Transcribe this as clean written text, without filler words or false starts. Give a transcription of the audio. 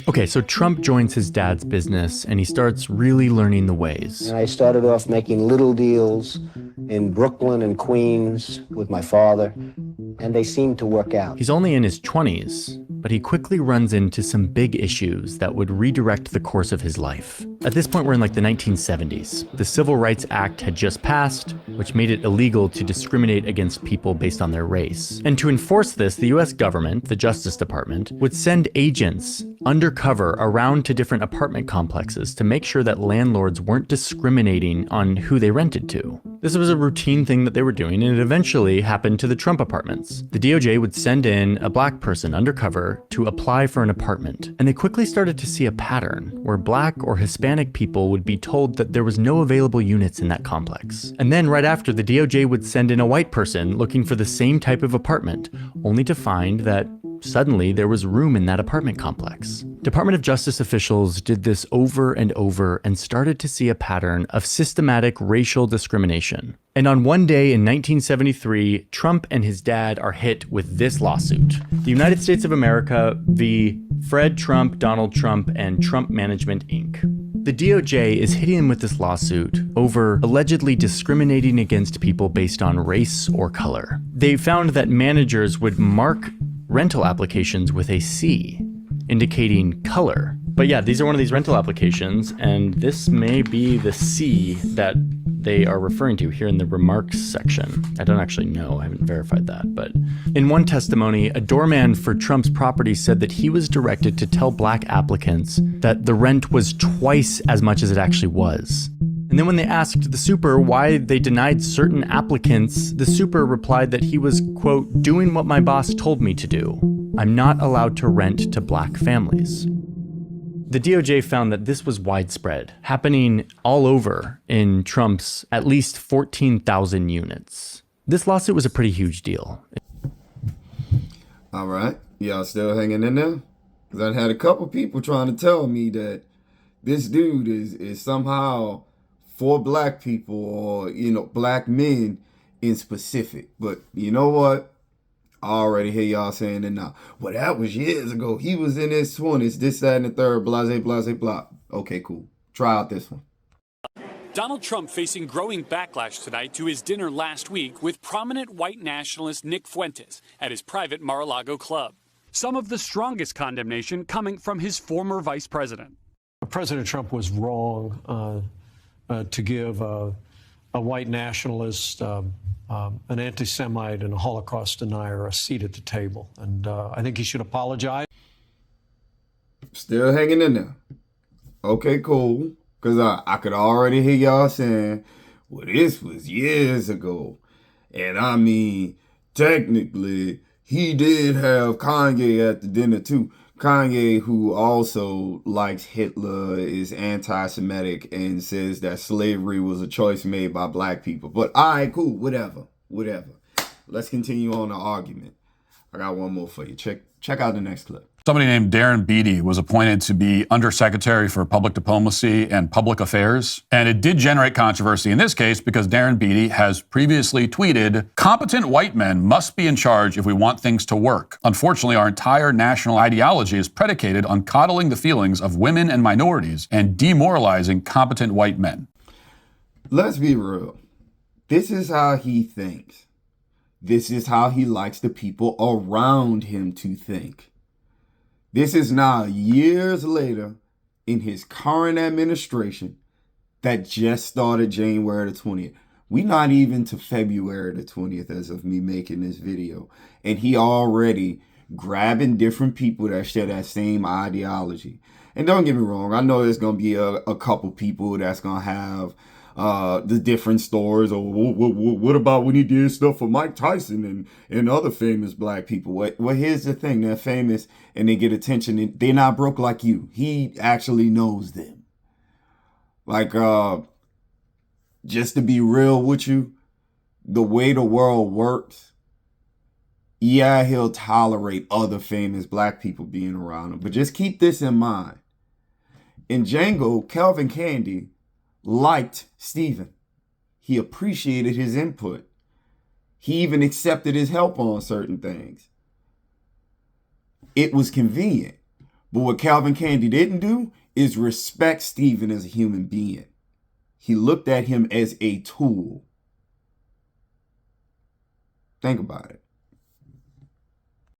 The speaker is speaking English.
Okay, so Trump joins his dad's business and he starts really learning the ways. And I started off making little deals in Brooklyn and Queens with my father, and they seemed to work out. He's only in his 20s, but he quickly runs into some big issues that would redirect the course of his life. At this point, we're in like the 1970s. The Civil Rights Act had just passed, which made it illegal to discriminate against people based on their race. And to enforce this, the US government, the Justice Department, would send agents undercover around to different apartment complexes to make sure that landlords weren't discriminating on who they rented to. This was a routine thing that they were doing, and it eventually happened to the Trump apartments. The DOJ would send in a black person undercover to apply for an apartment, and they quickly started to see a pattern where black or Hispanic people would be told that there was no available units in that complex. And then right after, the DOJ would send in a white person looking for the same type of apartment, only to find that suddenly there was room in that apartment complex. Department of Justice officials did this over and over and started to see a pattern of systematic racial discrimination. And on one day in 1973, Trump and his dad are hit with this lawsuit. The United States of America v. Fred Trump, Donald Trump, and Trump Management, Inc. The DOJ is hitting him with this lawsuit over allegedly discriminating against people based on race or color. They found that managers would mark rental applications with a C, indicating color. But yeah, these are one of these rental applications, and this may be the C that they are referring to here in the remarks section. I don't actually know, I haven't verified that, but in one testimony, a doorman for Trump's property said that he was directed to tell black applicants that the rent was twice as much as it actually was. And then when they asked the super why they denied certain applicants, the super replied that he was, quote, doing what my boss told me to do. I'm not allowed to rent to black families. The DOJ found that this was widespread, happening all over in Trump's at least 14,000 units. This lawsuit was a pretty huge deal. All right, y'all still hanging in there? Because I had a couple people trying to tell me that this dude is somehow for black people or, black men in specific. But you know what? I already hear y'all saying it now. Well, that was years ago. He was in his 20s, this, that, and the third, blase, blase, blah. Okay, cool. Try out this one. Donald Trump facing growing backlash tonight to his dinner last week with prominent white nationalist Nick Fuentes at his private Mar-a-Lago club. Some of the strongest condemnation coming from his former vice president. President Trump was wrong to give a white nationalist, an anti-Semite, and a Holocaust denier a seat at the table. And I think he should apologize. Still hanging in there. Okay, cool. Because I could already hear y'all saying, well, this was years ago. And I mean, technically, he did have Kanye at the dinner too. Kanye, who also likes Hitler, is anti-Semitic and says that slavery was a choice made by black people. But all right, cool, whatever. Let's continue on the argument. I got one more for you. Check out the next clip. Somebody named Darren Beattie was appointed to be Undersecretary for Public Diplomacy and Public Affairs. And it did generate controversy in this case because Darren Beattie has previously tweeted, "Competent white men must be in charge if we want things to work. Unfortunately, our entire national ideology is predicated on coddling the feelings of women and minorities and demoralizing competent white men." Let's be real. This is how he thinks. This is how he likes the people around him to think. This is now years later in his current administration that just started January the 20th. We're not even to February the 20th as of me making this video. And he already grabbing different people that share that same ideology. And don't get me wrong, I know there's going to be a couple people that's going to have the different stories. Or what about when he did stuff for Mike Tyson and other famous black people? Well, here's the thing. They're famous and they get attention. And they're not broke like you. He actually knows them. Like, just to be real with you, the way the world works, yeah, he'll tolerate other famous black people being around him. But just keep this in mind. In Django, Kelvin Candy liked Steven. He appreciated his input. He even accepted his help on certain things. It was convenient. But what Calvin Candy didn't do is respect Stephen as a human being. He looked at him as a tool. Think about it.